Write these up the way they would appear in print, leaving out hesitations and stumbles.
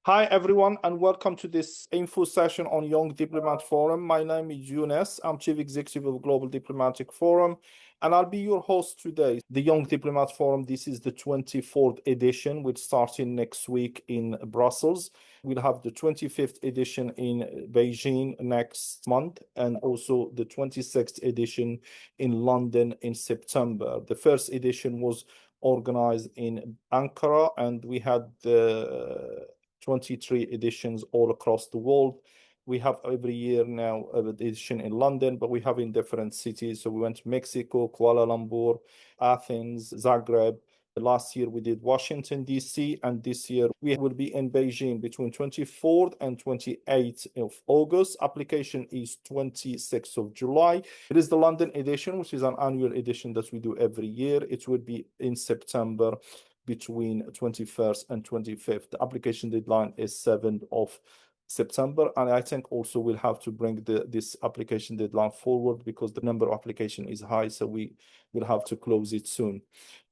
Hi, everyone, and welcome to this info session on Young Diplomat Forum. My name is Younes. I'm Chief Executive of Global Diplomatic Forum, and I'll be your host today. The Young Diplomat Forum, this is the 24th edition, which starting next week in Brussels. We'll have the 25th edition in Beijing next month, and also the 26th edition in London in September. The first edition was organized in Ankara, and we had the 23 editions all across the world. We have every year now an edition in London, but we have in different cities. So we went to Mexico, Kuala Lumpur, Athens, Zagreb. Last year we did Washington, D.C., and this year we will be in Beijing between 24th and 28th of August. Application is 26th of July. It is the London edition, which is an annual edition that we do every year. It will be in September between 21st and 25th. The application deadline is 7th of September, and I think also we'll have to bring this application deadline forward because the number of application is high, so we will have to close it soon.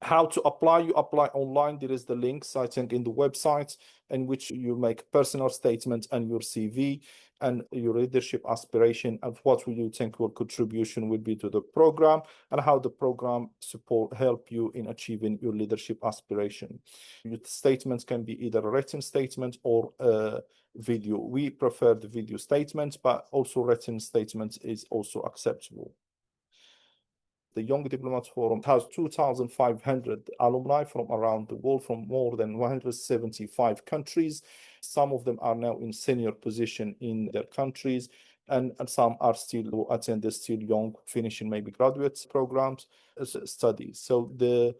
How to apply? You apply online. There is the links, I think, in the website in which you make personal statement and your CV and your leadership aspiration and what will you think your contribution will be to the program and how the program help you in achieving your leadership aspiration. Your statements can be either a written statement or video. We prefer the video statements, but also written statements is also acceptable. The Young Diplomats Forum has 2,500 alumni from around the world, from more than 175 countries. Some of them are now in senior position in their countries, and some are still attend still young, finishing maybe graduate programs, studies. So the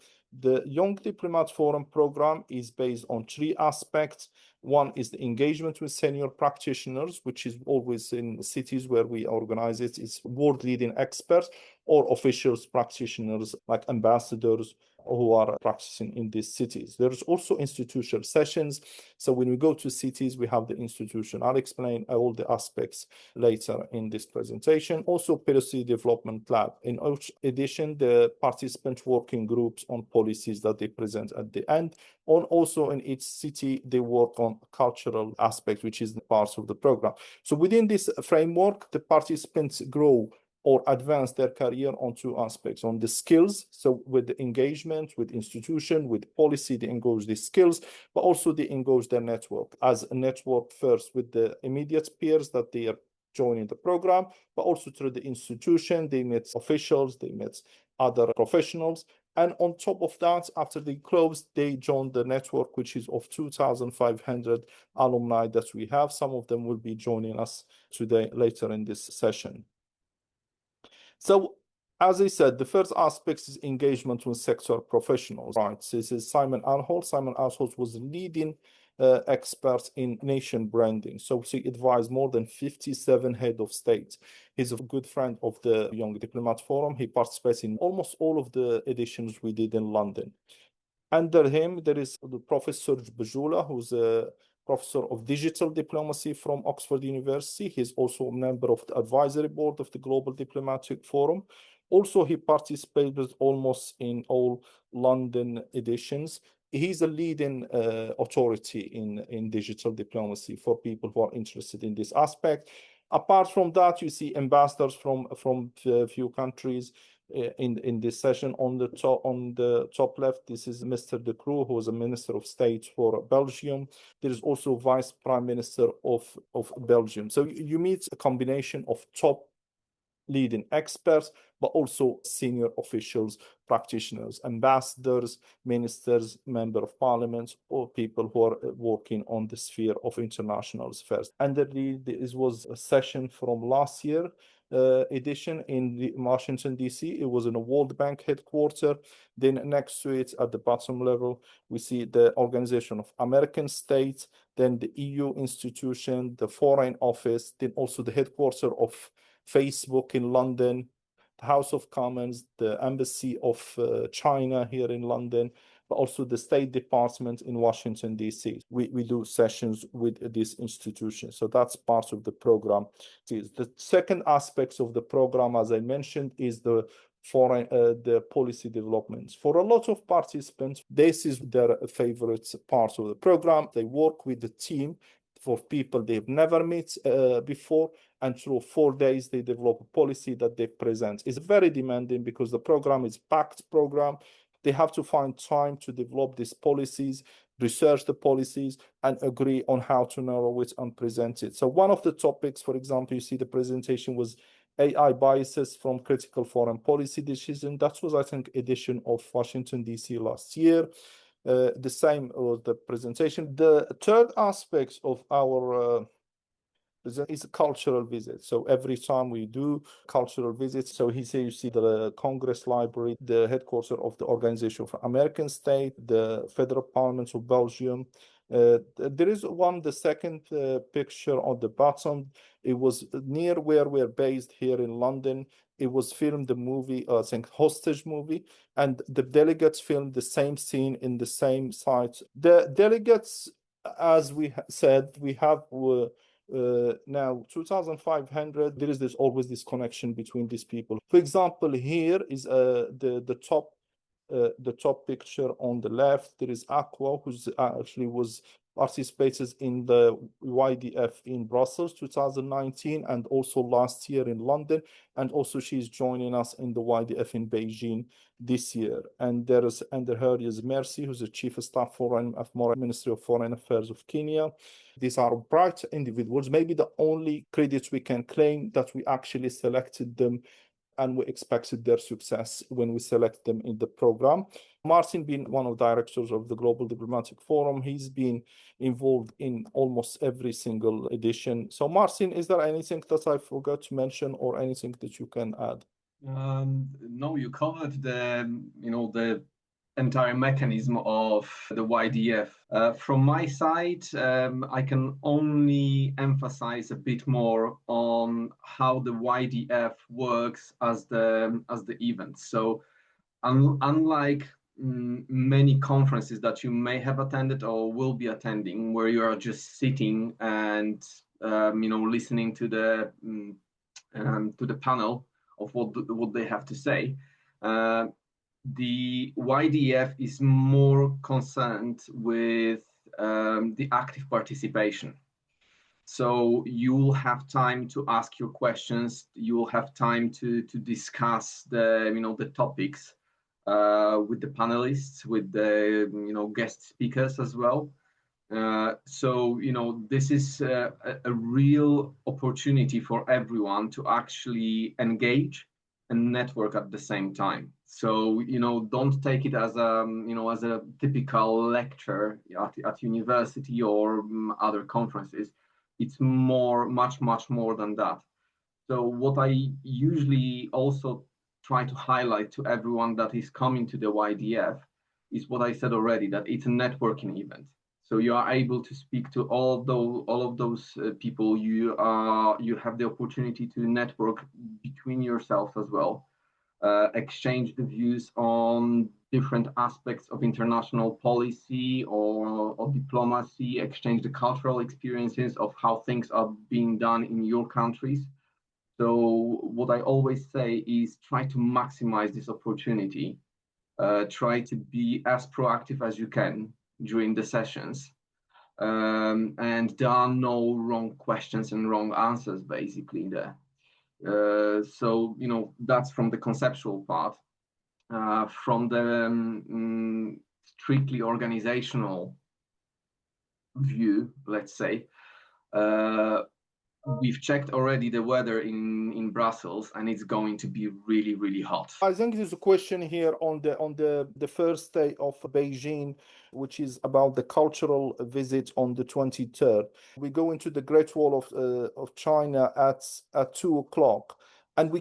Young Diplomat Forum program is based on three aspects. One is the engagement with senior practitioners, which is always in cities where we organize it. It's world-leading experts or officials, practitioners like ambassadors who are practicing in these cities. There's also institutional sessions. So when we go to cities, we have the institution. I'll explain all the aspects later in this presentation. Also, policy development lab. In each edition, the participant working groups on policies that they present at the end. And also in each city, they work on cultural aspects, which is part of the program. So within this framework, the participants grow or advance their career on two aspects, on the skills. So with the engagement, with institution, with policy, they engage the skills, but also they engage their network as a network first with the immediate peers that they are joining the program, but also through the institution, they meet officials, they meet other professionals. And on top of that, after they close, they join the network, which is of 2,500 alumni that we have. Some of them will be joining us today, later in this session. So, as I said, the first aspect is engagement with sector professionals. Right. So this is Simon Anholt. Simon Anholt was leading expert in nation branding. So he advised more than 57 head of state. He's a good friend of the Young Diplomat Forum. He participates in almost all of the editions we did in London. Under him, there is the Professor Bajula, who's a professor of digital diplomacy from Oxford University. He's also a member of the advisory board of the Global Diplomatic Forum. Also, he participated almost in all London editions. He's a leading authority in digital diplomacy for people who are interested in this aspect. Apart from that, you see ambassadors from a few countries in this session. On the top left, this is Mr. De Croo, who is a Minister of State for Belgium. There is also Vice Prime Minister of Belgium. So you meet a combination of top leading experts, but also senior officials, practitioners, ambassadors, ministers, member of parliament, or people who are working on the sphere of international affairs. And this was a session from last year edition in Washington, D.C. It was in a World Bank headquarters. Then next to it, at the bottom level, we see the Organization of American States, then the EU institution, the Foreign Office, then also the headquarters of Facebook in London, the House of Commons, the Embassy of China here in London, but also the State Department in Washington, D.C. We do sessions with this institution. So that's part of the program. The second aspect of the program, as I mentioned, is the foreign the policy developments. For a lot of participants, this is their favorite part of the program. They work with the team for people they've never met before, and through 4 days they develop a policy that they present. It's very demanding because the program is packed program. They have to find time to develop these policies, research the policies, and agree on how to narrow it and present it. So one of the topics, for example, you see the presentation was AI biases from critical foreign policy decision. That was, I think, edition of Washington, D.C. last year. The same was the presentation. The third aspect of our is a cultural visit. So every time we do cultural visits, so here you see the Congress Library, the headquarters of the Organization for American State, the Federal Parliament of Belgium. There is the second picture on the bottom. It was near where we're based here in London. It was filmed the movie, I think, Hostage movie, and the delegates filmed the same scene in the same site. The delegates, as we said, we have now 2,500. There is always this connection between these people. For example, here is the top picture on the left. There is Aqua, who's actually was participated in the YDF in Brussels 2019 and also last year in London, and also she's joining us in the YDF in Beijing this year. And there is under her is Mercy, who's the Chief of Staff of Ministry of Foreign Affairs of Kenya. These are bright individuals. Maybe the only credits we can claim that we actually selected them and we expected their success when we select them in the program. Martin being one of the directors of the Global Diplomatic Forum, he's been involved in almost every single edition. So Martin, is there anything that I forgot to mention or anything that you can add? No, you covered the entire mechanism of the YDF. From my side, I can only emphasize a bit more on how the YDF works as the event. So unlike many conferences that you may have attended or will be attending, where you are just sitting and listening to the panel of what they have to say, the YDF is more concerned with the active participation. So you'll have time to ask your questions. You'll have time to discuss the topics with the panelists, with the guest speakers as well. So this is a real opportunity for everyone to actually engage and network at the same time. So don't take it as a typical lecture at university or other conferences. It's much more than that. So what I usually also try to highlight to everyone that is coming to the YDF is what I said already, that it's a networking event. So you are able to speak to all of those people. You have the opportunity to network between yourself as well, exchange the views on different aspects of international policy or diplomacy, exchange the cultural experiences of how things are being done in your countries. So what I always say is try to maximize this opportunity. Try to be as proactive as you can during the sessions. And there are no wrong questions and wrong answers basically there. So that's from the conceptual part. From the strictly organizational view, let's say, we've checked already the weather in Brussels, and it's going to be really hot. I think there's a question here on the first day of Beijing, which is about the cultural visit on the 23rd. We go into the Great Wall of China at 2:00. And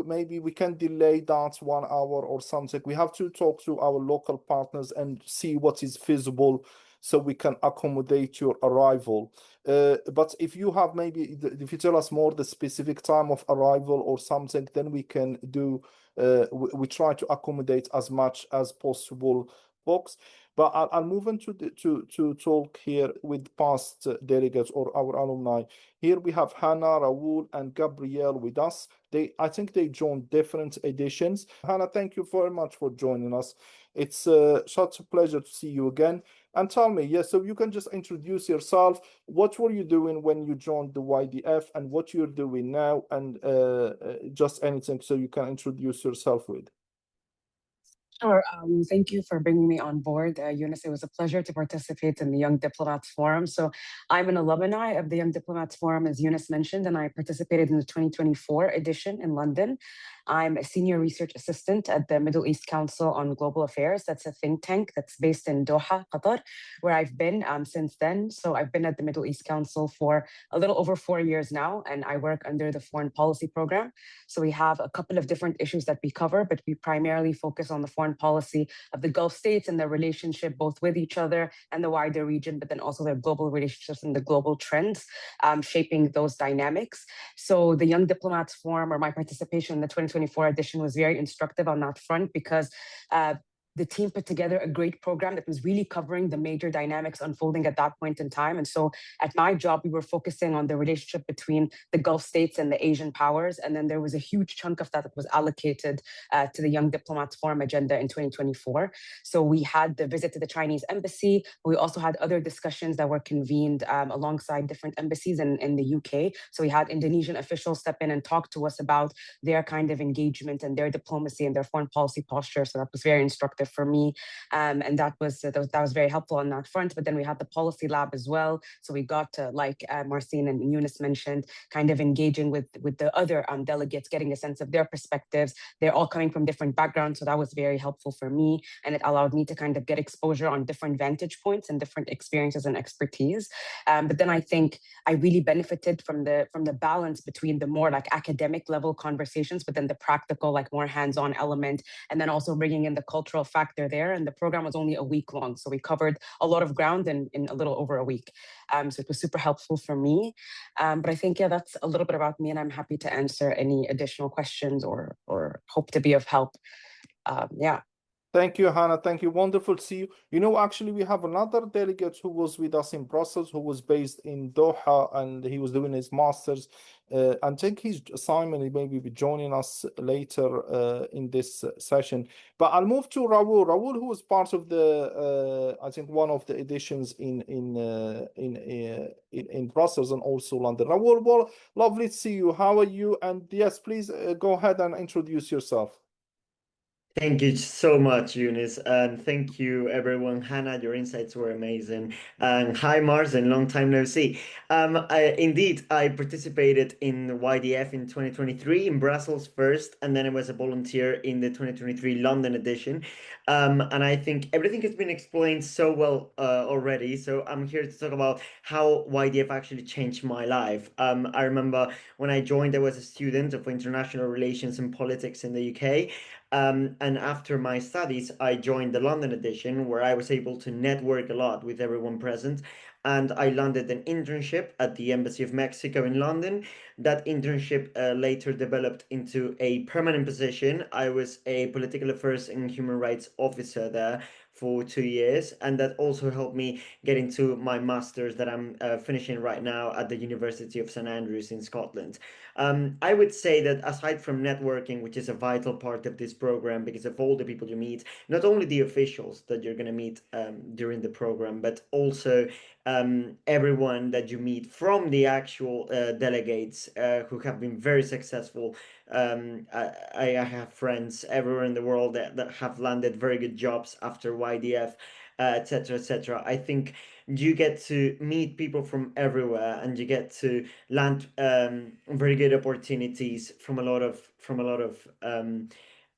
maybe we can delay that 1 hour or something. We have to talk to our local partners and see what is feasible so we can accommodate your arrival. But if you have if you tell us more the specific time of arrival or something, then we can do, we try to accommodate as much as possible, folks. But I'll move into to talk here with past delegates or our alumni. Here we have Hannah, Raoul, and Gabrielle with us. I think they joined different editions. Hannah, thank you very much for joining us. It's such a pleasure to see you again. And tell me, yes, so you can just introduce yourself. What were you doing when you joined the YDF, and what you're doing now, and just anything so you can introduce yourself with. Sure. Thank you for bringing me on board, Eunice. It was a pleasure to participate in the Young Diplomats Forum. So I'm an alumni of the Young Diplomats Forum, as Eunice mentioned, and I participated in the 2024 edition in London. I'm a senior research assistant at the Middle East Council on Global Affairs. That's a think tank that's based in Doha, Qatar, where I've been since then. So I've been at the Middle East Council for a little over 4 years now, and I work under the foreign policy program. So we have a couple of different issues that we cover, but we primarily focus on the foreign policy of the Gulf states and their relationship both with each other and the wider region, but then also their global relationships and the global trends shaping those dynamics. So the Young Diplomats Forum, or my participation in the 2024 edition, was very instructive on that front because the team put together a great program that was really covering the major dynamics unfolding at that point in time. And so at my job, we were focusing on the relationship between the Gulf states and the Asian powers. And then there was a huge chunk of that was allocated to the Young Diplomats Forum agenda in 2024. So we had the visit to the Chinese embassy. We also had other discussions that were convened alongside different embassies in the UK. So we had Indonesian officials step in and talk to us about their kind of engagement and their diplomacy and their foreign policy posture. So that was very instructive for me, and that was very helpful on that front. But then we had the policy lab as well, so we got to, like Marcin and Eunice mentioned, kind of engaging with the other delegates, getting a sense of their perspectives. They're all coming from different backgrounds, so that was very helpful for me, and it allowed me to kind of get exposure on different vantage points and different experiences and expertise. But then I think I really benefited from the balance between the more like academic level conversations, but then the practical, like more hands-on element, and then also bringing in the cultural factor there. And the program was only a week long, so we covered a lot of ground in a little over a week. So it was super helpful for me. But I think, yeah, that's a little bit about me, and I'm happy to answer any additional questions or hope to be of help. Yeah. Thank you, Hannah. Thank you. Wonderful to see you. You know, actually, we have another delegate who was with us in Brussels, who was based in Doha, and he was doing his master's. I think his assignment, he maybe be joining us later in this session. But I'll move to Raoul. Raoul, who was part of the, I think, one of the editions in Brussels and also London. Raoul, well, lovely to see you. How are you? And yes, please go ahead and introduce yourself. Thank you so much, Eunice, and thank you, everyone. Hannah, your insights were amazing. And hi, Martin, long time no see. I participated in YDF in 2023 in Brussels first, and then I was a volunteer in the 2023 London edition. And I think everything has been explained so well already. So I'm here to talk about how YDF actually changed my life. I remember when I joined, I was a student of international relations and politics in the UK. And after my studies, I joined the London edition where I was able to network a lot with everyone present. And I landed an internship at the Embassy of Mexico in London. That internship later developed into a permanent position. I was a political affairs and human rights officer there for 2 years. And that also helped me get into my master's that I'm finishing right now at the University of St Andrews in Scotland. I would say that aside from networking, which is a vital part of this program because of all the people you meet, not only the officials that you're going to meet during the program, but also everyone that you meet from the actual delegates who have been very successful. I have friends everywhere in the world that have landed very good jobs after YDF, etc., etc. I think you get to meet people from everywhere, and you get to land very good opportunities from a lot of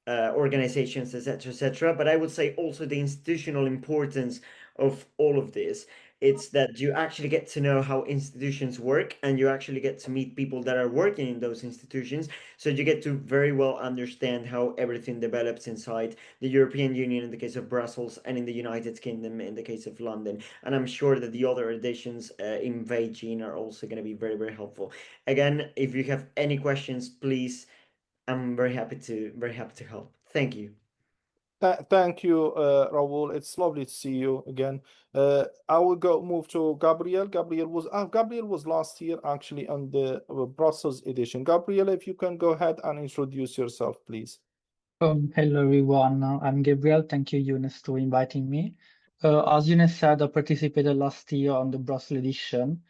organizations, etc., etc. But I would say also the institutional importance of all of this. It's that you actually get to know how institutions work, and you actually get to meet people that are working in those institutions. So you get to very well understand how everything develops inside the European Union in the case of Brussels, and in the United Kingdom in the case of London. And I'm sure that the other editions in Beijing are also going to be very, very helpful. Again, if you have any questions, please, I'm very happy to help. Thank you. Thank you, Raul. It's lovely to see you again. I will move to Gabriel. Gabriel was last year actually on the Brussels edition. Gabriel, if you can go ahead and introduce yourself, please. Hello everyone. I'm Gabriel. Thank you, Eunice, for inviting me. As Eunice said, I participated last year on the Brussels edition.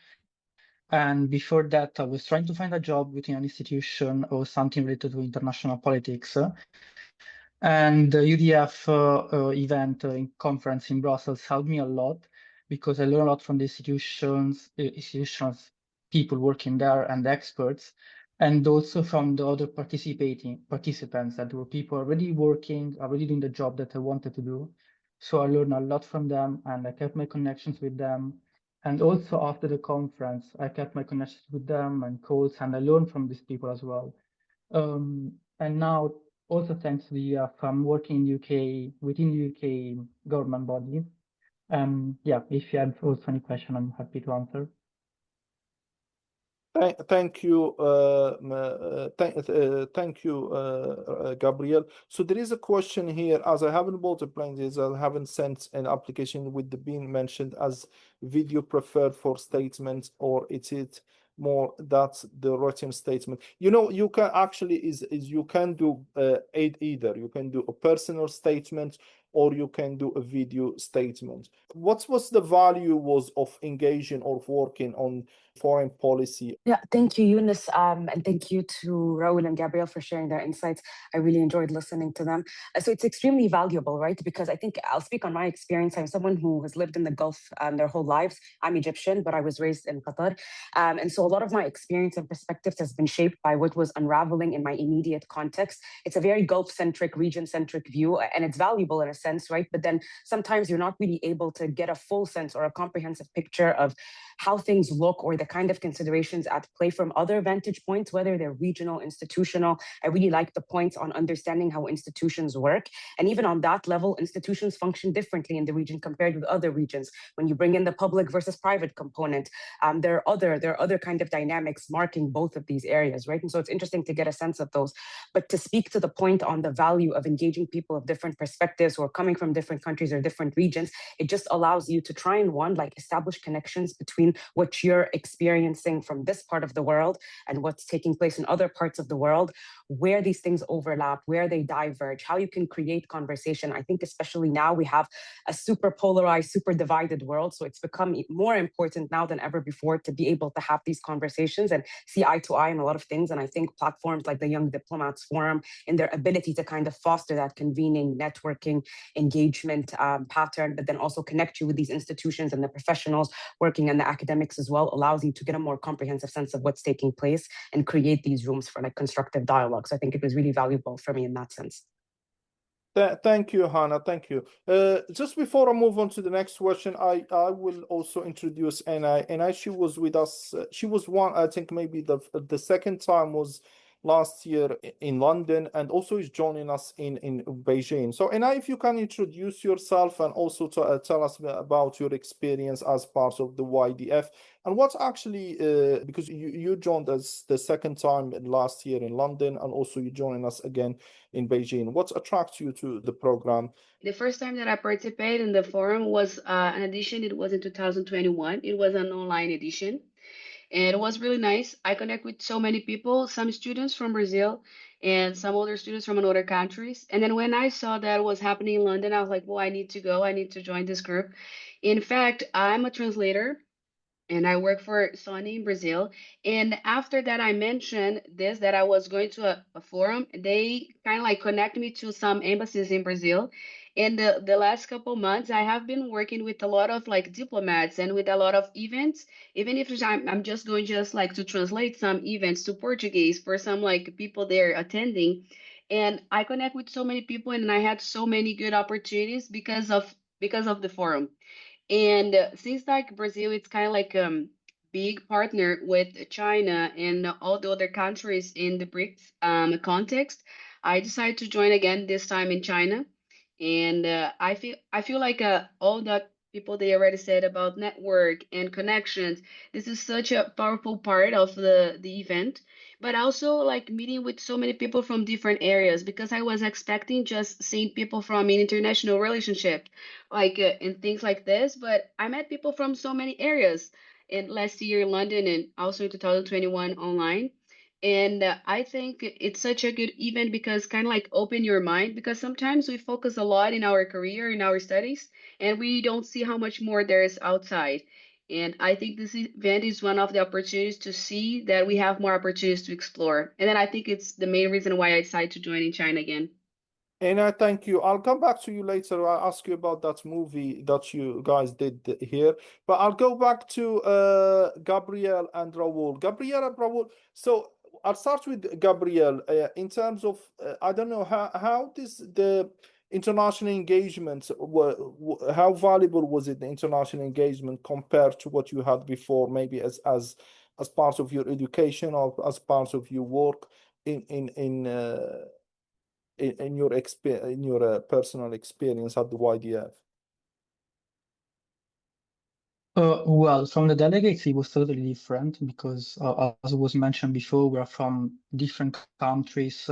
And before that, I was trying to find a job within an institution or something related to international politics. And the UDF event in conference in Brussels helped me a lot because I learned a lot from the institutions, people working there and the experts, and also from the other participants that were people already working, already doing the job that I wanted to do. So I learned a lot from them and I kept my connections with them. And also after the conference, I kept my connections with them and calls, and I learned from these people as well. And now, also thanks to the I'm working in UK within the UK government body. Yeah, if you have also any question, I'm happy to answer. Thank you, thank you, Gabriel. So there is a question here, as I haven't bought a plane, is I haven't sent an application with the being mentioned as video preferred for statements, or is it more that's the written statement? You know, you can actually is you can do either. You can do a personal statement or you can do a video statement. What's the value was of engaging or working on foreign policy? Yeah, thank you, Eunice, and thank you to Raul and Gabriel for sharing their insights. I really enjoyed listening to them. So it's extremely valuable, right? Because I think I'll speak on my experience. I'm someone who has lived in the Gulf their whole lives. I'm Egyptian, but I was raised in Qatar. And so a lot of my experience and perspectives has been shaped by what was unraveling in my immediate context. It's a very Gulf-centric, region-centric view, and it's valuable in a sense, right? But then sometimes you're not really able to get a full sense or a comprehensive picture of how things look or the kind of considerations at play from other vantage points, whether they're regional, institutional. I really like the points on understanding how institutions work. And even on that level, institutions function differently in the region compared with other regions. When you bring in the public versus private component, there are other kind of dynamics marking both of these areas, right? And so it's interesting to get a sense of those. But to speak to the point on the value of engaging people of different perspectives who are coming from different countries or different regions, it just allows you to try and establish connections between what you're experiencing from this part of the world and what's taking place in other parts of the world, where these things overlap, where they diverge, how you can create conversation. I think especially now we have a super polarized, super divided world. So it's become more important now than ever before to be able to have these conversations and see eye to eye on a lot of things. And I think platforms like the Young Diplomats Forum, in their ability to kind of foster that convening, networking, engagement pattern, but then also connect you with these institutions and the professionals working in the academics as well, allows you to get a more comprehensive sense of what's taking place and create these rooms for like constructive dialogue. So I think it was really valuable for me in that sense. Thank you, Hannah. Thank you. Just before I move on to the next question, I will also introduce Anna. Anna, she was with us. She was one, I think maybe the second time was last year in London, and also is joining us in Beijing. So Anna, if you can introduce yourself and also to, tell us about your experience as part of the YDF and what's actually, because you joined us the second time last year in London, and also you joining us again in Beijing. What attracts you to the program? The first time that I participated in the forum was an edition. It was in 2021. It was an online edition. And it was really nice. I connect with so many people, some students from Brazil and some other students from other countries. And then when I saw that was happening in London, I was like, well, I need to go. I need to join this group. In fact, I'm a translator and I work for Sony in Brazil. And after that, I mentioned this that I was going to a forum. They kind of like connect me to some embassies in Brazil. And the last couple months, I have been working with a lot of like diplomats and with a lot of events. Even if I'm just going just like to translate some events to Portuguese for some like people there attending. And I connect with so many people, and I had so many good opportunities because of the forum. And since like Brazil, it's kind of like big partner with China and all the other countries in the BRICS context, I decided to join again this time in China. And I feel like all that people they already said about network and connections. This is such a powerful part of the event, but also like meeting with so many people from different areas because I was expecting just seeing people from an international relationship, like and things like this, but I met people from so many areas in last year in London and also in 2021 online. And I think it's such a good event because kind of like open your mind because sometimes we focus a lot in our career, in our studies, and we don't see how much more there is outside. And I think this event is one of the opportunities to see that we have more opportunities to explore. And then I think it's the main reason why I decided to join in China again. And I thank you. I'll come back to you later. I'll ask you about that movie that you guys did here. But I'll go back to Gabriel and Raul. Gabriel and Raul. So I'll start with Gabriel. In terms of, I don't know, how this the international engagement, how valuable was it, the international engagement, compared to what you had before, maybe as part of your education or as part of your work in your personal experience at the YDF? Well, from the delegates, it was totally different because, as was mentioned before, we are from different countries.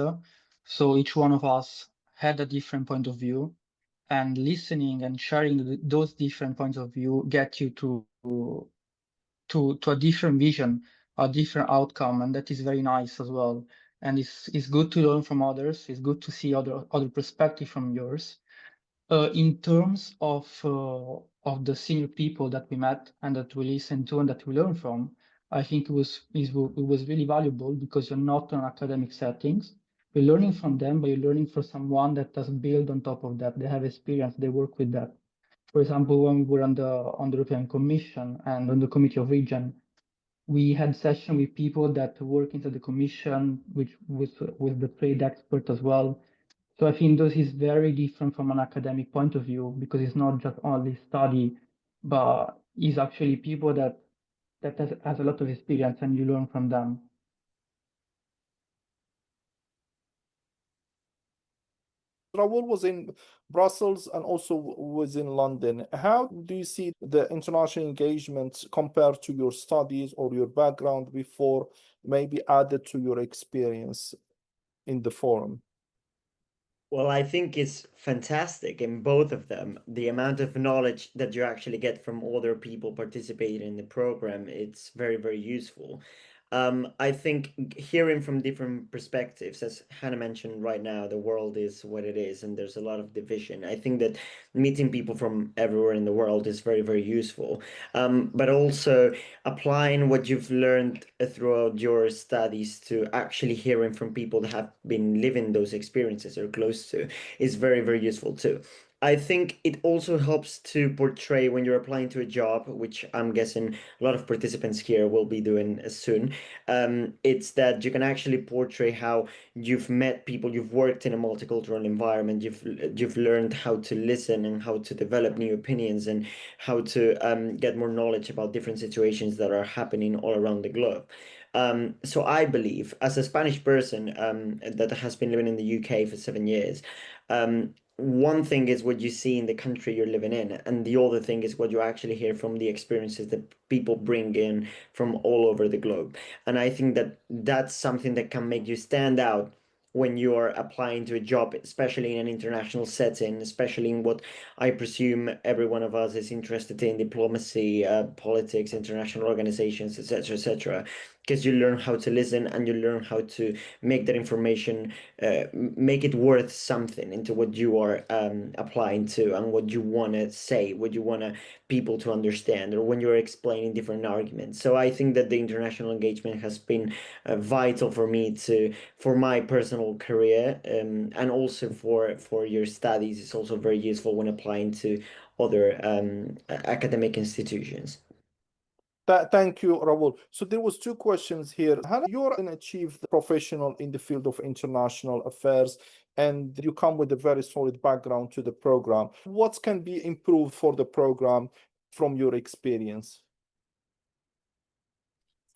So each one of us had a different point of view, and listening and sharing those different points of view get you to a different vision, a different outcome, and that is very nice as well. And it's good to learn from others. It's good to see other perspective from yours. In terms of the senior people that we met and that we listened to and that we learned from, I think it was really valuable because you're not in academic settings. You're learning from them, but you're learning from someone that does build on top of that. They have experience, they work with that. For example, when we were on the European Commission and on the Committee of Region, we had session with people that work into the Commission, which with the trade expert as well. So I think this is very different from an academic point of view because it's not just only study, but it's actually people that has a lot of experience and you learn from them. Raul was in Brussels and also was in London. How do you see the international engagement compared to your studies or your background before, maybe added to your experience in the forum? Well, I think it's fantastic in both of them. The amount of knowledge that you actually get from other people participating in the program, it's very, very useful. I think hearing from different perspectives, as Hannah mentioned right now, the world is what it is, and there's a lot of division. I think that meeting people from everywhere in the world is very, very useful. But also applying what you've learned throughout your studies to actually hearing from people that have been living those experiences or close to is very, very useful too. I think it also helps to portray when you're applying to a job, which I'm guessing a lot of participants here will be doing soon. It's that you can actually portray how you've met people, you've worked in a multicultural environment, you've learned how to listen and how to develop new opinions and how to get more knowledge about different situations that are happening all around the globe. So I believe, as a Spanish person that has been living in the UK for 7 years, one thing is what you see in the country you're living in, and the other thing is what you actually hear from the experiences that people bring in from all over the globe. And I think that that's something that can make you stand out when you're applying to a job, especially in an international setting, especially in what I presume every one of us is interested in, diplomacy, politics, international organizations, etc., etc. Because you learn how to listen and you learn how to make that information, make it worth something into what you are applying to and what you want to say, what you want people to understand, or when you're explaining different arguments. So I think that the international engagement has been vital for me for my personal career, and also for your studies. It's also very useful when applying to other academic institutions. Thank you, Raul. So there was two questions here. Hannah, you're an achieved professional in the field of international affairs, and you come with a very solid background to the program. What can be improved for the program from your experience?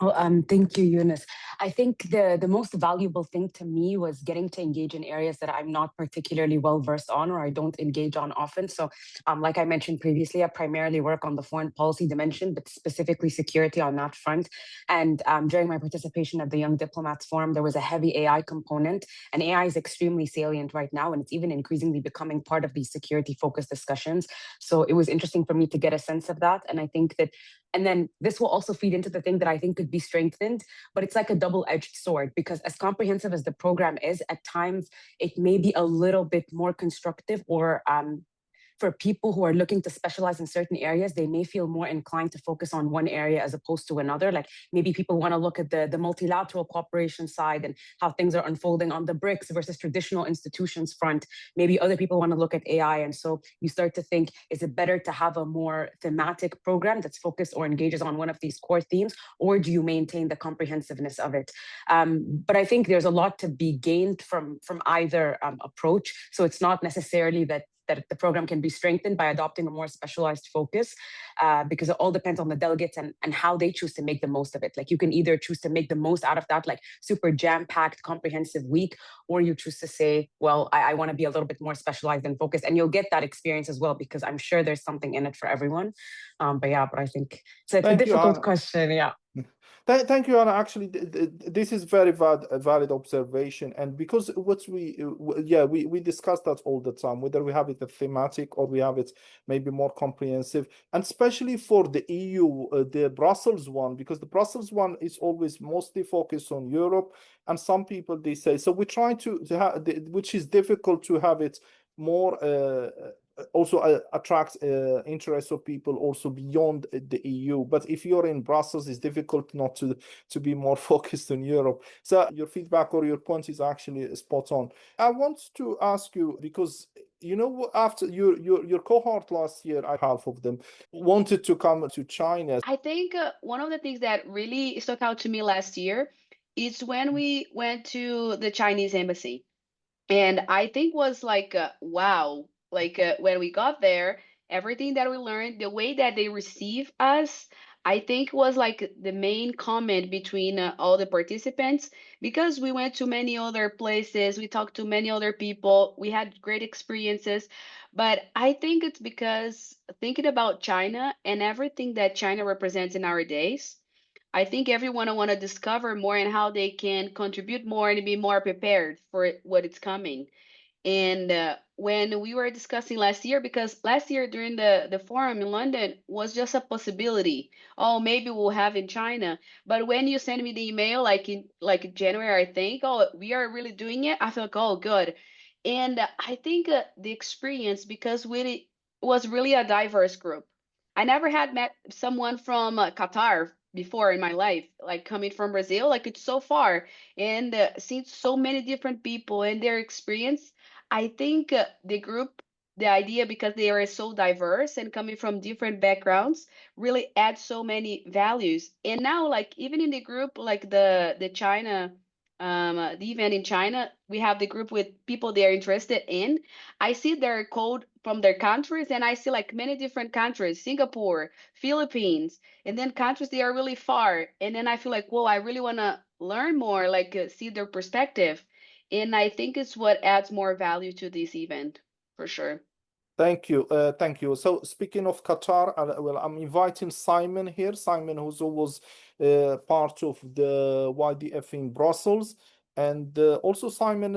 Well, thank you, Eunice. I think the most valuable thing to me was getting to engage in areas that I'm not particularly well versed on or I don't engage on often. So, like I mentioned previously, I primarily work on the foreign policy dimension, but specifically security on that front. And during my participation at the Young Diplomats Forum, there was a heavy AI component, and AI is extremely salient right now, and it's even increasingly becoming part of these security-focused discussions. So it was interesting for me to get a sense of that, and I think that and then this will also feed into the thing that I think could be strengthened, but it's like a double-edged sword because as comprehensive as the program is, at times it may be a little bit more constructive or for people who are looking to specialize in certain areas, they may feel more inclined to focus on one area as opposed to another. Like maybe people want to look at the multilateral cooperation side and how things are unfolding on the BRICS versus traditional institutions front. Maybe other people want to look at AI. And so you start to think, is it better to have a more thematic program that's focused or engages on one of these core themes, or do you maintain the comprehensiveness of it? But I think there's a lot to be gained from either approach. So it's not necessarily that the program can be strengthened by adopting a more specialized focus because it all depends on the delegates and how they choose to make the most of it. Like you can either choose to make the most out of that, like super jam-packed, comprehensive week, or you choose to say, well, I want to be a little bit more specialized and focused. And you'll get that experience as well, because I'm sure there's something in it for everyone. But I think it's a difficult question. Yeah. Thank you, Anna. Actually, this is very valid observation, and because what we discuss that all the time, whether we have it a thematic or we have it maybe more comprehensive, and especially for the EU, the Brussels one, because the Brussels one is always mostly focused on Europe, and some people they say so. We try to have, which is difficult to have it more. Also attracts interest of people also beyond the EU. But if you're in Brussels, it's difficult not to be more focused on Europe. So your feedback or your point is actually spot on. I want to ask you, because after your cohort last year, half of them wanted to come to China. I think one of the things that really stuck out to me last year is when we went to the Chinese embassy. And I think was like, wow, like when we got there, everything that we learned, the way that they receive us, I think was like the main comment between all the participants, because we went to many other places, we talked to many other people, we had great experiences. But I think it's because thinking about China and everything that China represents in our days, I think everyone want to discover more and how they can contribute more and be more prepared for what is coming. And when we were discussing last year, because last year during the forum in London was just a possibility. Oh, maybe we'll have in China. But when you send me the email, like in January, I think, oh, we are really doing it. I feel like, oh, good. And I think the experience, because it was really a diverse group. I never had met someone from Qatar before in my life, like coming from Brazil, like it's so far, and seeing so many different people and their experience. I think the group, the idea, because they are so diverse and coming from different backgrounds, really adds so many values. And now, like even in the group, like the China, the event in China, we have the group with people they are interested in. I see their code from their countries, and I see like many different countries, Singapore, Philippines, and then countries they are really far. And then I feel like, whoa, I really want to learn more, like see their perspective. And I think it's what adds more value to this event for sure. Thank you. Thank you. So speaking of Qatar, well, I'm inviting Simon here. Simon, who's always part of the YDF in Brussels. And also Simon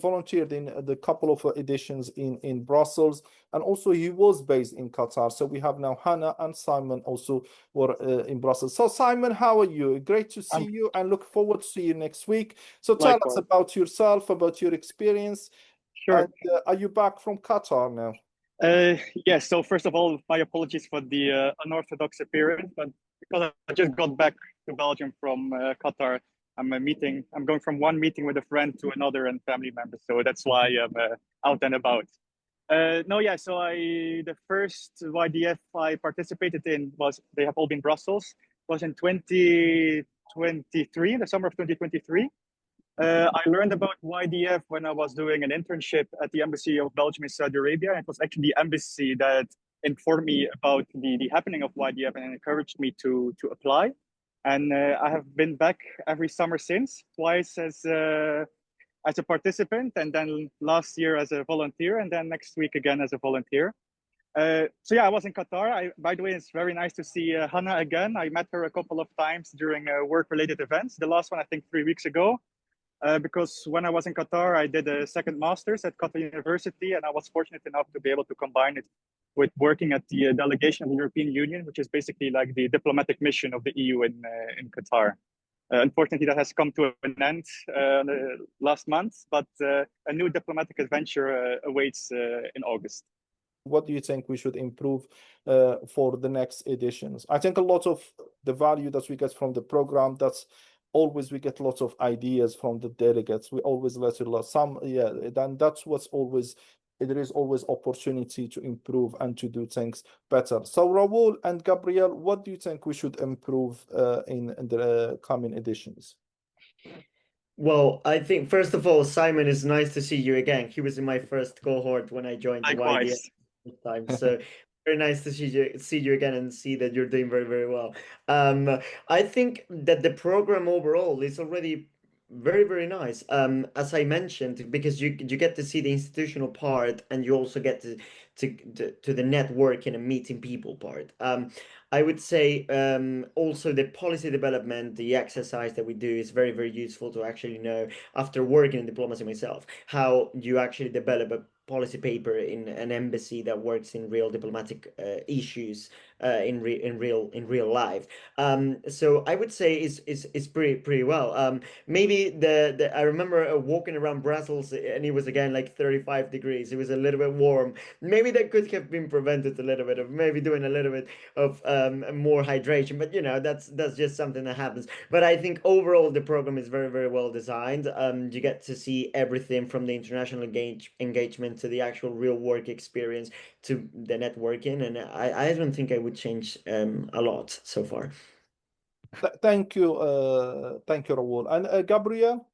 volunteered in the couple of editions in Brussels. And also he was based in Qatar. So we have now Hannah and Simon also were in Brussels. So Simon, how are you? Great to see you and look forward to see you next week. So tell us about yourself, about your experience. Sure. And, are you back from Qatar now? Yes, so first of all, my apologies for the unorthodox appearance, but because I just got back to Belgium from Qatar, I'm going from one meeting with a friend to another and family members, so that's why I'm out and about. So the first YDF I participated in they have all been Brussels, was in 2023, the summer of 2023. I learned about YDF when I was doing an internship at the Embassy of Belgium in Saudi Arabia. It was actually the embassy that informed me about the happening of YDF and encouraged me to apply. And I have been back every summer since, twice as a participant, and then last year as a volunteer, and then next week again as a volunteer. So yeah, I was in Qatar. By the way, it's very nice to see Hannah again. I met her a couple of times during work-related events. The last one, I think, 3 weeks ago. Because when I was in Qatar, I did a second master's at Qatar University, and I was fortunate enough to be able to combine it with working at the delegation of the European Union, which is basically like the diplomatic mission of the EU in Qatar. Unfortunately, that has come to an end last month, but a new diplomatic adventure awaits in August. What do you think we should improve for the next editions? I think a lot of the value that we get from the program, that's always we get lots of ideas from the delegates. We always let it some, yeah, then that's what's always, there is always opportunity to improve and to do things better. So Raul and Gabriel, what do you think we should improve in the coming editions? Well, I think first of all, Simon, it's nice to see you again. He was in my first cohort when I joined the YDS this time. So very nice to see you again and see that you're doing very, very well. I think that the program overall is already very, very nice. As I mentioned, because you get to see the institutional part and you also get to the networking and meeting people part. I would say also the policy development, the exercise that we do is very, very useful to actually know, after working in diplomacy myself, how you actually develop a policy paper in an embassy that works in real diplomatic issues in real life. So I would say is pretty well. Maybe the I remember walking around Brussels and it was again like 35 degrees. It was a little bit warm. Maybe that could have been prevented a little bit of maybe doing a little bit of more hydration, but you know that's just something that happens. But I think overall the program is very, very well designed. You get to see everything from the international engagement to the actual real work experience to the networking, and I don't think I would change a lot so far. Thank you, Raul. And Gabriel?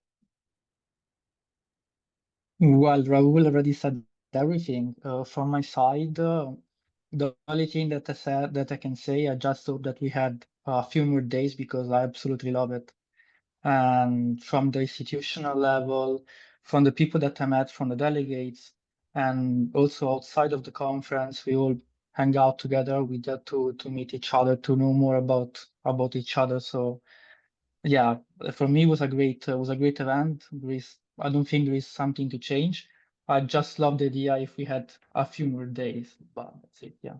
Well, Raul already said everything. From my side, the only thing that I can say, I just hope that we had a few more days because I absolutely love it. And from the institutional level, from the people that I met, from the delegates, and also outside of the conference, we all hang out together. We get to meet each other, to know more about each other. So yeah, for me, it was a great event. I don't think there is something to change. I just love the idea if we had a few more days, but that's it. Yeah.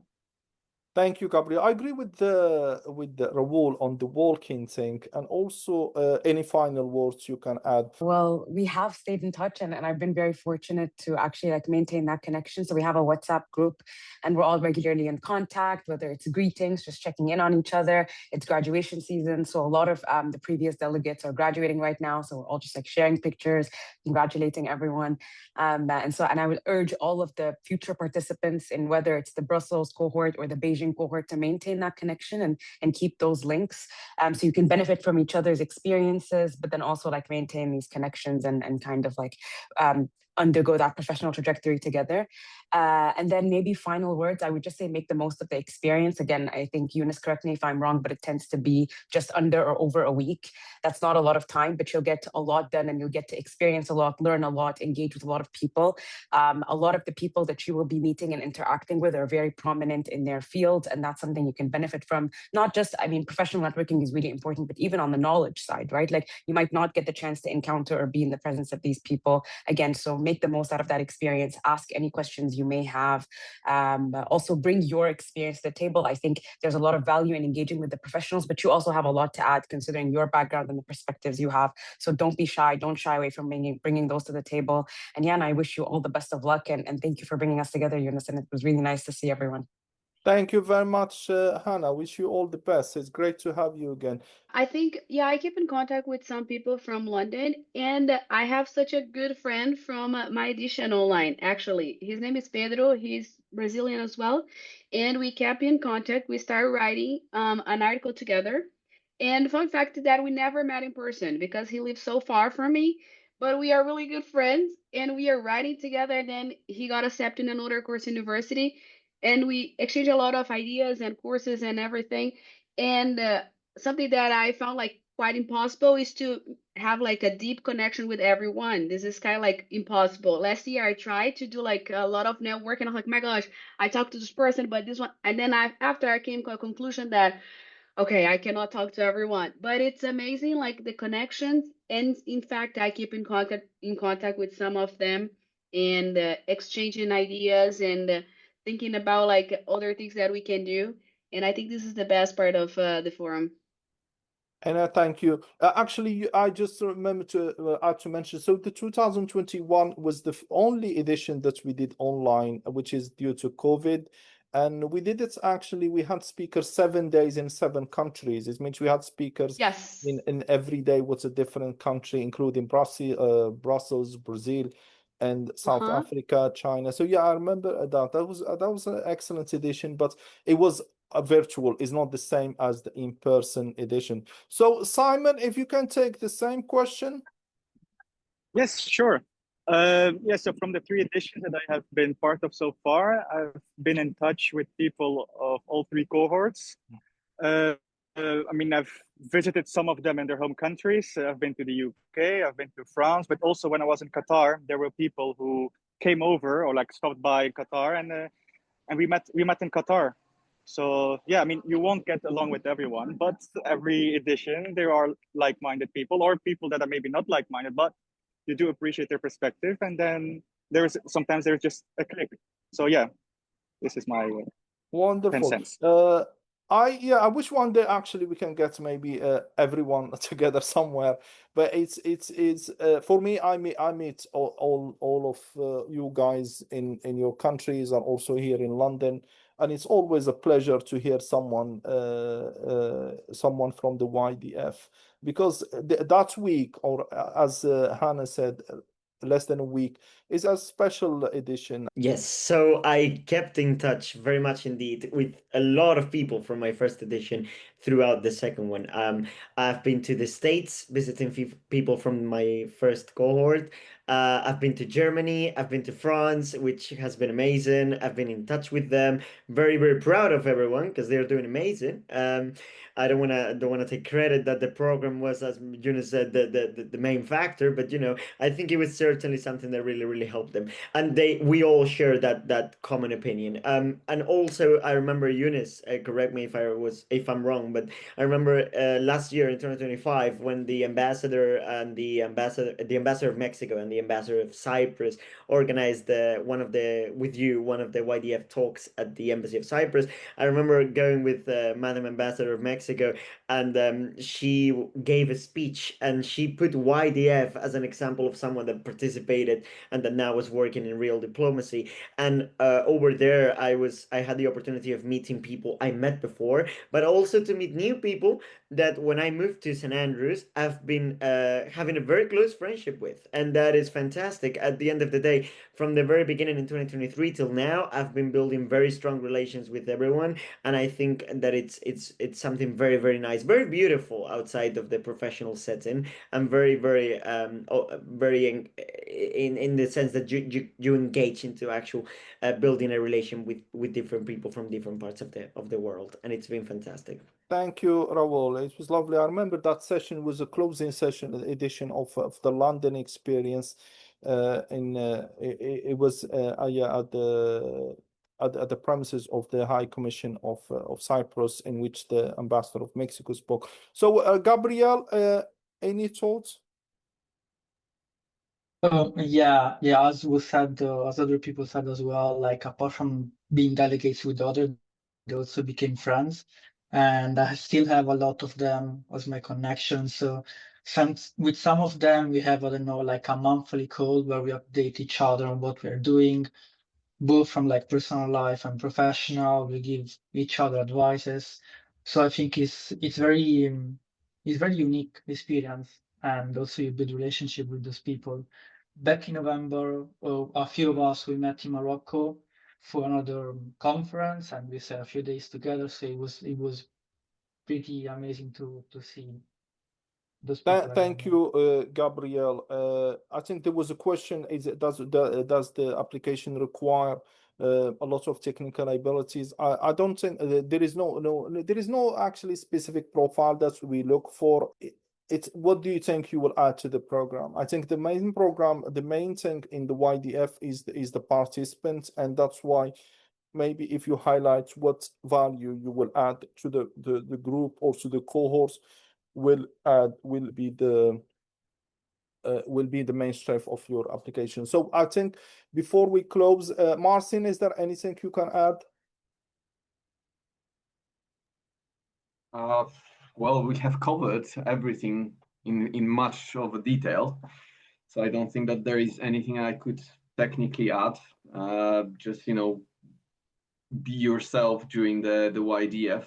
Thank you, Gabriel. I agree with the Raul on the walking thing, and also any final words you can add. Well, we have stayed in touch, and I've been very fortunate to actually like maintain that connection. So we have a WhatsApp group, and we're all regularly in contact, whether it's greetings, just checking in on each other. It's graduation season, so a lot of the previous delegates are graduating right now. So we're all just like sharing pictures, congratulating everyone. And I would urge all of the future participants in whether it's the Brussels cohort or the Beijing cohort to maintain that connection and keep those links, so you can benefit from each other's experiences, but then also like maintain these connections and kind of like undergo that professional trajectory together. And then maybe final words, I would just say make the most of the experience. Again, I think Eunice, correct me if I'm wrong, but it tends to be just under or over a week. That's not a lot of time, but you'll get a lot done and you'll get to experience a lot, learn a lot, engage with a lot of people. A lot of the people that you will be meeting and interacting with are very prominent in their field, and that's something you can benefit from. Not just, I mean, professional networking is really important, but even on the knowledge side, right? Like you might not get the chance to encounter or be in the presence of these people again. So make the most out of that experience. Ask any questions you may have. Also bring your experience to the table. I think there's a lot of value in engaging with the professionals, but you also have a lot to add considering your background and the perspectives you have. So don't be shy. Don't shy away from bringing those to the table. And yeah, and I wish you all the best of luck. And thank you for bringing us together, Eunice. And it was really nice to see everyone. Thank you very much, Hannah. Wish you all the best. It's great to have you again. I think, yeah, I keep in contact with some people from London, and I have such a good friend from my edition online, actually. His name is Pedro. He's Brazilian as well. And we kept in contact. We started writing an article together. And fun fact is that we never met in person because he lives so far from me. But we are really good friends, and we are writing together. And then he got accepted in another course university, and we exchange a lot of ideas and courses and everything. And something that I found like quite impossible is to have like a deep connection with everyone. This is kind of like impossible. Last year I tried to do like a lot of networking. I'm like, my gosh, I talked to this person, but this one, and then after I came to a conclusion that okay, I cannot talk to everyone, but it's amazing like the connections. And in fact, I keep in contact with some of them and exchanging ideas and thinking about like other things that we can do. And I think this is the best part of the forum. And thank you. Actually, I just remember to add to mention. So the 2021 was the only edition that we did online, which is due to COVID. And we did it actually, we had speakers 7 days in 7 countries. It means we had speakers Yes. in every day was a different country, including Brussels, Brazil, and South Uh-huh. Africa, China. So yeah, I remember that. That was an excellent edition, but it was a virtual, is not the same as the in-person edition. So Simon, if you can take the same question. Yes, sure. Yeah, so from the 3 editions that I have been part of so far, I've been in touch with people of all 3 cohorts. I mean, I've visited some of them in their home countries. I've been to the UK, I've been to France, but also when I was in Qatar, there were people who came over or like stopped by Qatar, and we met in Qatar. So yeah, I mean, you won't get along with everyone, but every edition there are like-minded people or people that are maybe not like-minded, but you do appreciate their perspective, and then sometimes there's just a click. So yeah, this is my 10 Wonderful. cents. I wish one day actually we can get maybe everyone together somewhere. But it's for me. I meet all of you guys in your countries and also here in London, and it's always a pleasure to hear someone from the YDF, because that week, or as Hannah said, less than a week, is a special edition. Yes, so I kept in touch very much indeed with a lot of people from my first edition throughout the second one. I've been to the States visiting people from my first cohort. I've been to Germany, I've been to France, which has been amazing. I've been in touch with them. Very, very proud of everyone because they're doing amazing. I don't wanna take credit that the program was, as Yunus said, the main factor, but I think it was certainly something that really, really helped them, and we all share that common opinion. And also I remember Eunice, correct me if I'm wrong, but I remember last year in 2025 when the ambassador and the ambassador of Mexico and the ambassador of Cyprus organized one of the YDF talks at the embassy of Cyprus. I remember going with Madam Ambassador of Mexico, and she gave a speech, and she put YDF as an example of someone that participated and that now was working in real diplomacy. And over there, I had the opportunity of meeting people I met before, but also to meet new people that when I moved to St. Andrews, I've been having a very close friendship with, and that is fantastic. At the end of the day, from the very beginning in 2023 till now, I've been building very strong relations with everyone, and I think that it's something very, very nice, very beautiful outside of the professional setting, and very, very very in the sense that you engage into actual building a relation with different people from different parts of the world, and it's been fantastic. Thank you, Raul. It was lovely. I remember that session was a closing session edition of the London experience. It was yeah, at the premises of the High Commission of Cyprus, in which the ambassador of Mexico spoke. So, Gabriel, any thoughts? Yeah, as was said, as other people said as well, like apart from being delegates with the other, they also became friends. And I still have a lot of them as my connections. So with some of them, we have, I don't know, like a monthly call where we update each other on what we're doing, both from like personal life and professional. We give each other advices. So I think it's very unique experience, and also you build relationship with those people. Back in November, a few of us we met in Morocco for another conference, and we spent a few days together. So it was pretty amazing to see those people again. Thank you, Gabriel. I think there was a question: does the application require a lot of technical abilities. I don't think there is no actually specific profile that we look for. It's what do you think you will add to the program? I think the main thing in the YDF is the participants, and that's why maybe if you highlight what value you will add to the group or to the cohorts will be the main strength of your application. So I think before we close, Marcin, is there anything you can add? Well, we have covered everything in much of a detail, so I don't think that there is anything I could technically add. Just be yourself during the YDF.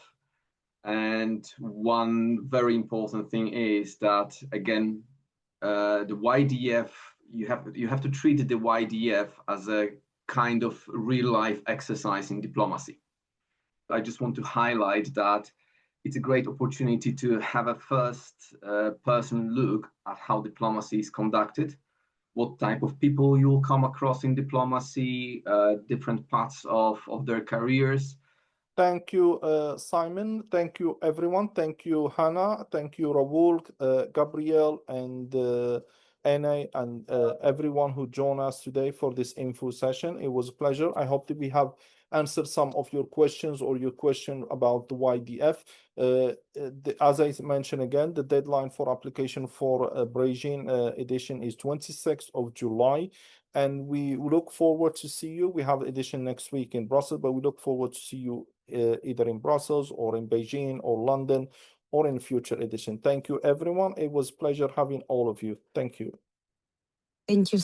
And one very important thing is that again, the YDF, you have to treat the YDF as a kind of real life exercise in diplomacy. I just want to highlight that it's a great opportunity to have a first person look at how diplomacy is conducted, what type of people you'll come across in diplomacy, different parts of their careers. Thank you, Simon. Thank you, everyone. Thank you, Hannah. Thank you, Raoul, Gabriel, and Anna, and everyone who joined us today for this info session. It was a pleasure. I hope that we have answered some of your questions or your question about the YDF. As I mentioned again, the deadline for application for Beijing edition is 26th of July. And we look forward to see you. We have edition next week in Brussels, but we look forward to see you either in Brussels or in Beijing or London or in future edition. Thank you, everyone. It was a pleasure having all of you. Thank you. Thank you